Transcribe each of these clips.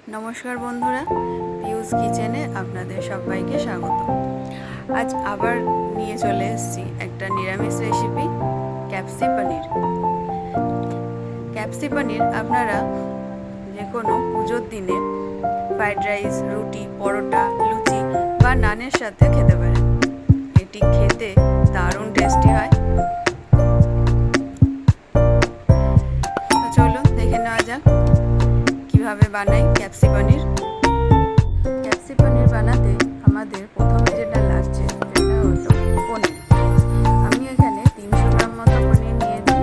নমস্কার বন্ধুরা, পিউস কিচেনে আপনাদের সবাইকে স্বাগত। আজ আবার নিয়ে চলে এসেছি একটা নিরামিষ রেসিপি, ক্যাপসি পনির। ক্যাপসি পনির আপনারা যে কোনো পুজোর দিনে ফ্রাইড রাইস, রুটি, পরোটা, লুচি বা নানের সাথে খেতে পারেন। এটি খেতে দারুণ টেস্টি হয়। তো চলুন দেখে নেওয়া যাক কীভাবে বানাই ক্যাপসি পনির। ক্যাপসি পনির বানাতে আমাদের প্রথমে যেটা লাগছে সেটা হলো পনির। আমি এখানে 300 গ্রাম মতো পনির নিয়েছি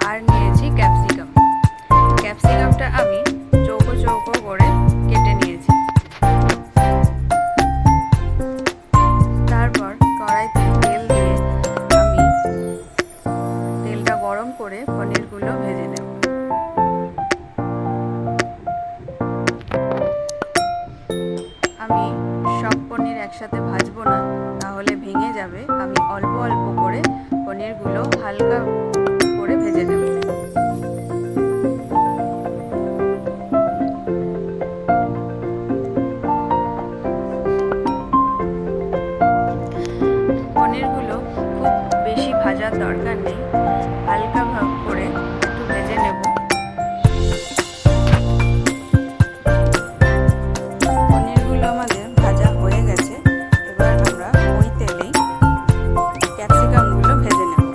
আর নিয়েছি ক্যাপসিকাম। ক্যাপসিকামটা আমি চৌকো চৌকো করে কেটে নিয়েছি। তারপর কড়াইতে তেল দিয়ে আমি তেলটা গরম করে পনিরগুলো ভেজে নেব। আমি সব পনির একসাথে ভাজবো না, তাহলে ভেঙে যাবে। আমি অল্প অল্প করে পনিরগুলো হালকা করে ভেজে নেব। পনিরগুলো খুব বেশি ভাজার দরকার নেই, হালকা ভাব করে একটু ভেজে নেব। পনিরগুলো আমাদের ভাজা হয়ে গেছে। এবার আমরা ওই তেলেই ক্যাপসিকামগুলো ভেজে নেব।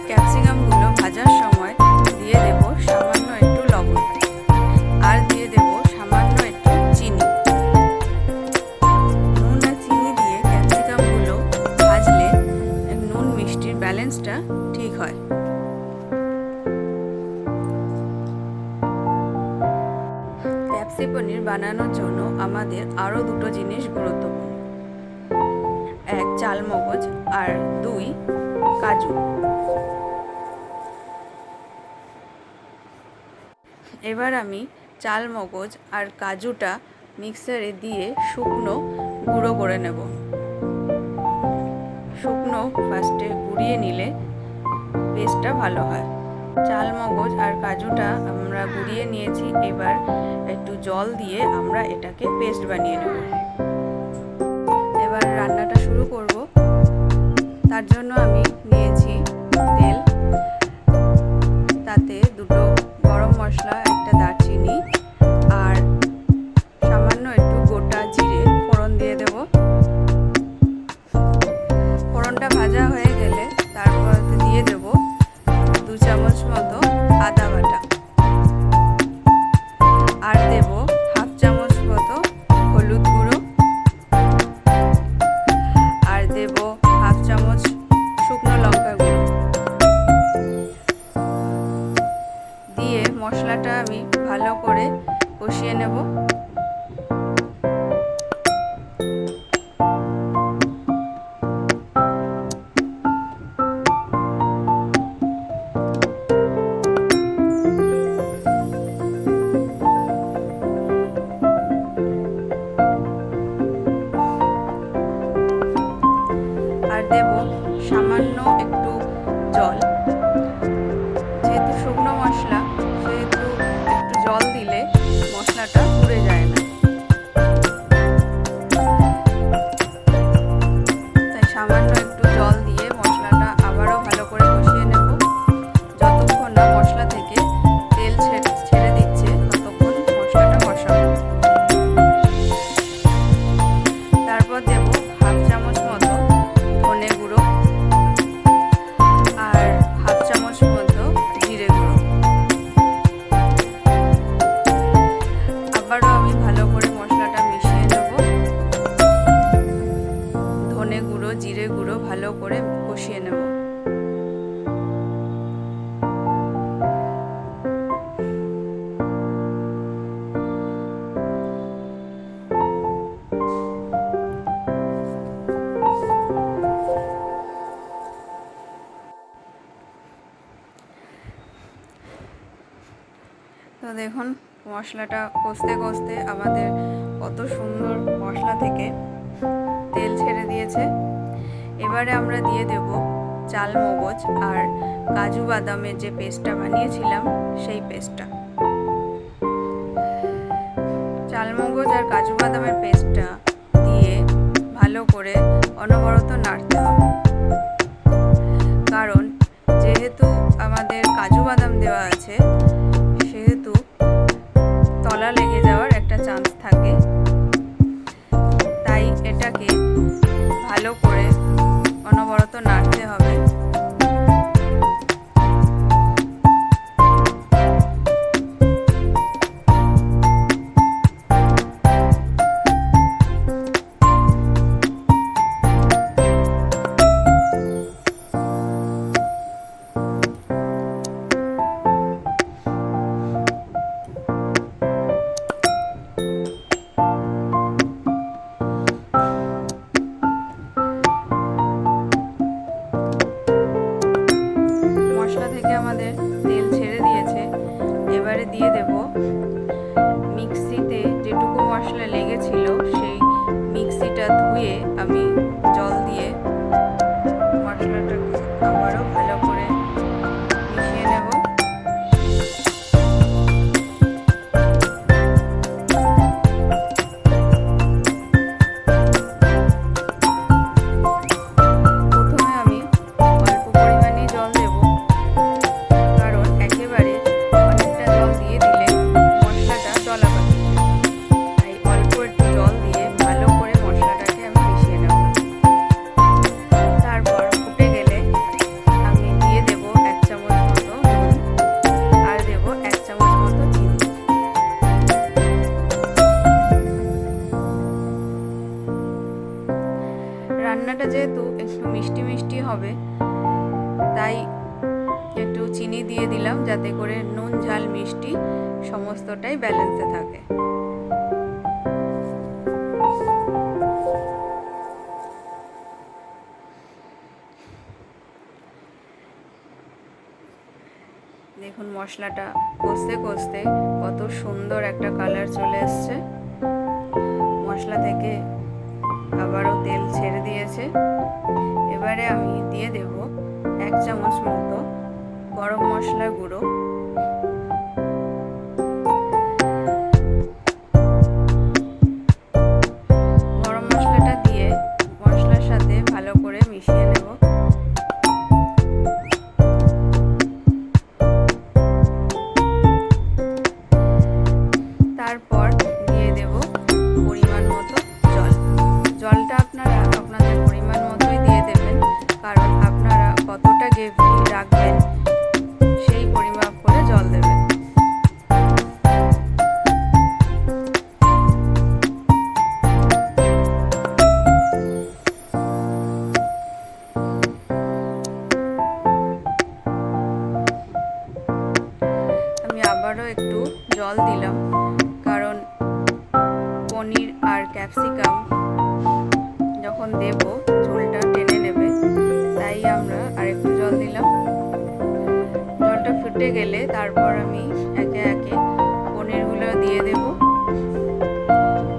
ক্যাপসিকামগুলো ভাজার সময় দিয়ে দেব সামান্য একটু লবণ আর দিয়ে দেব সামান্য একটু চিনি। নুন আর চিনি দিয়ে ক্যাপসিকামগুলো ভাজলে নুন মিষ্টির ব্যালেন্সটা ঠিক হয়। ক্যাপসি পনির বানানোর জন্য আমাদের আরও দুটো জিনিস গুরুত্বপূর্ণ, 1 চালমগজ আর 2 কাজু। এবার আমি চালমগজ আর কাজুটা মিক্সারে দিয়ে শুকনো গুঁড়ো করে নেব। শুকনো ফার্স্টে গুঁড়িয়ে নিলে পেস্টটা ভালো হয়। চালমগজ আর কাজুটা আমরা গুঁড়িয়ে নিয়েছি। এবার একটু জল দিয়ে আমরা এটাকে পেস্ট বানিয়ে নেব। এবার রান্নাটা শুরু করব। তার জন্য আমি নিয়েছি তেল, তাতে দুটো গরম মশলা, একটা দারচিনি আর সামান্য একটু গোটা জিরে ফোড়ন দিয়ে দেব। ফোড়নটা ভাজা হয়ে গেলে তারপর দিয়ে দেব 2 চামচ মতো আদা বাটা আর দেব 1/2 চামচ মতো হলুদ গুঁড়ো আর দেব 1/2 চামচ শুকনো লঙ্কা গুঁড়ো দিয়ে মশলাটা আমি ভালো করে কষিয়ে নেব। আর দেব সামান্য একটু জল। যেহেতু শুকনো মশলা, সেহেতু একটু জল দিলে মশলাটা পুড়ে যায় না। তাই সামান্য একটু জল দিয়ে মশলাটা আবারও ভালো করে কষিয়ে নেব। যতক্ষণ না মশলা থেকে তেল ছেড়ে দিচ্ছে ততক্ষণ মশলাটা কষাবো। তারপর দেব 1/2 চামচ মতো ধনে গুঁড়ো আর 1/2 চামচ মতো জিরে গুঁড়ো। আবারও আমি ভালো করে মশলাটা মিশিয়ে নেব। ধনে গুঁড়ো, জিরে গুঁড়ো ভালো করে কষিয়ে নেব। তো দেখুন মশলাটা কষতে কষতে আমাদের কত সুন্দর মশলা থেকে তেল এবারে আমরা দিয়ে দেব চাল মগজ আর কাজু বাদামের যে পেস্টটা বানিয়েছিলাম সেই পেস্টটা। চাল মগজ আর কাজু বাদামের পেস্টটা দিয়ে ভালো করে অনবরত নাড়তে হবে, কারণ যেহেতু আমাদের কাজু বাদাম দেওয়া আছে সেহেতু তলা লেগে যাওয়ার একটা চান্স থাকে। তাই এটাকে ভালো করে অনবরত নাড়তে হবে। মশলা থেকে আমাদের তেল ছেড়ে দিয়েছে। এবারে দিয়ে দেব মিক্সিতে যেটুকু মশলা লেগেছিল সেই মিক্সিটা ধুয়ে আমি জল দিয়ে মশলাটাকে আবারও ভালো করে মিশিয়ে নেব। প্রথমে আমি অল্প পরিমাণে জল দেব, কারণ একেবারে অনেকটা জল দিয়ে দিলে মশলাটা দলা পাকিয়ে যাবে। তাই অল্প একটু জল দিয়ে ভালো করে মশলাটাকে আমি মিশিয়ে নেব। তারপর ফুটে গেলে আমি দিয়ে দেব 1 চামচ মতো নুন আর দেব 1 চামচ মতো চিনি। রান্নাটা যেহেতু একটু মিষ্টি মিষ্টি হবে তাই একটু চিনি দিয়ে দিলাম, যাতে করে নুন ঝাল মিষ্টি সমস্তটাই ব্যালেন্সে থাকে। দেখুন মশলাটা কষতে কষতে কত সুন্দর একটা কালার চলে এসছে। মশলা থেকে আবারও তেল ছেড়ে দিয়েছে। এবারে আমি দিয়ে দেব 1 চামচ মতো গরম মশলা গুঁড়ো, গরম মশলাটা দিয়ে মশলার সাথে ভালো করে মিশিয়ে নেব। তারপর দিয়ে দেব পরিমাণ মতো জল। জলটা আপনারা আপনাদের পরিমাণ মতোই দিয়ে দেবেন, কারণ আপনারা কতটা গ্রেভি রাখবেন সেই পরিমাপ করে জল দেবেন। আমি আবারও একটু জল দিলাম, কারণ পনির আর ক্যাপসিকাম যখন দেব ঝোলটা টেনে নেবে, তাই আমরা আরেকটু জল দিলাম। জলটা ফুটে গেলে তারপর আমি একে একে পনিরগুলো দিয়ে দেব।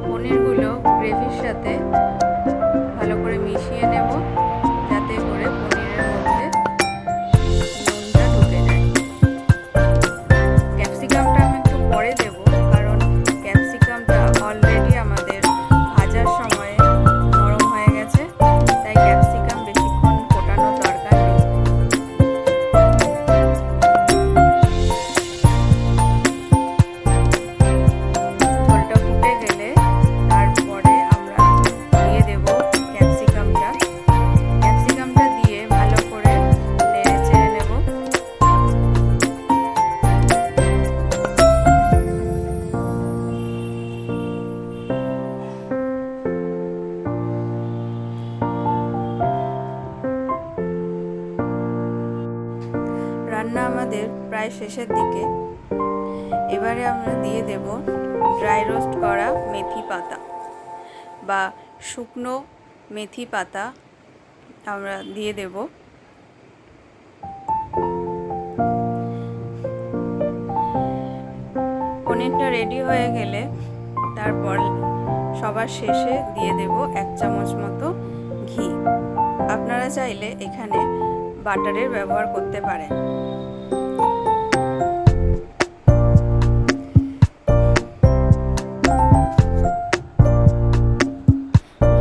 পনিরগুলো গ্রেভির সাথে ভালো করে মিশিয়ে নেব, যাতে করে পনিরের মধ্যে নুনটা ঢুকে যায়। ক্যাপসিকামটা আমি একটু পরে দেব, কারণ ক্যাপসিকামটা অলরেডি আমাদের ভাজার সময় নরম হয়ে গেছে, তাই ক্যাপসিকাম বেশিক্ষণ ফোটানোর দরকার নেই। ঝোলটা ফুটে গেলে তারপরে আমরা দিয়ে দেব ক্যাপসিকামটা। ক্যাপসিকামটা দিয়ে ভালো করে নেড়ে চেড়ে নেব। রান্না আমাদের প্রায় শেষের দিকে। এবারে আমরা দিয়ে দেব ড্রাই রোস্ট করা মেথি পাতা বা শুকনো মেথি পাতা আমরা দিয়ে দেব। পনিরটা রেডি হয়ে গেলে তারপর সবার শেষে দিয়ে দেব 1 চামচ মতো ঘি। আপনারা আপনারা চাইলে এখানে বাটারের ব্যবহার করতে পারেন।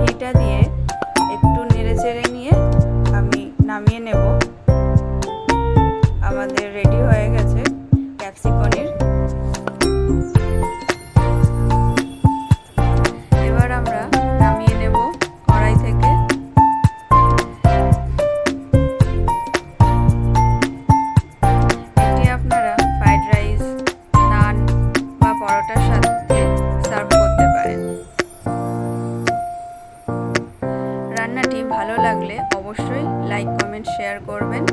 ঘিটা দিয়ে একটু নেড়েচেড়ে নিয়ে আমি নামিয়ে নেব। আমাদের রেডি হয়ে গেছে ক্যাপসি পনির। এবার আমরা নামিয়ে নেব কড়াই থেকে। এটি আপনারা ফ্রাইড রাইস, নান বা পরোটার সাথে সার্ভ করতে পারেন। রান্নাটি ভালো লাগলে অবশ্যই লাইক, কমেন্ট, শেয়ার করবেন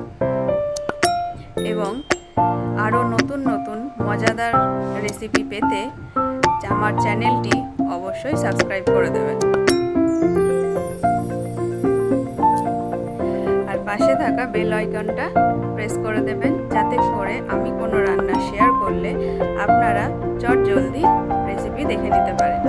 এবং আরও নতুন নতুন মজাদার রেসিপি পেতে আমার চ্যানেলটি অবশ্যই সাবস্ক্রাইব করে দেবেন। আর পাশে থাকা বেল আইকনটা প্রেস করে দেবেন, যাতে করে আমি কোনো রান্না শেয়ার করলে আপনারা চটজলদি রেসিপি দেখে নিতে পারেন।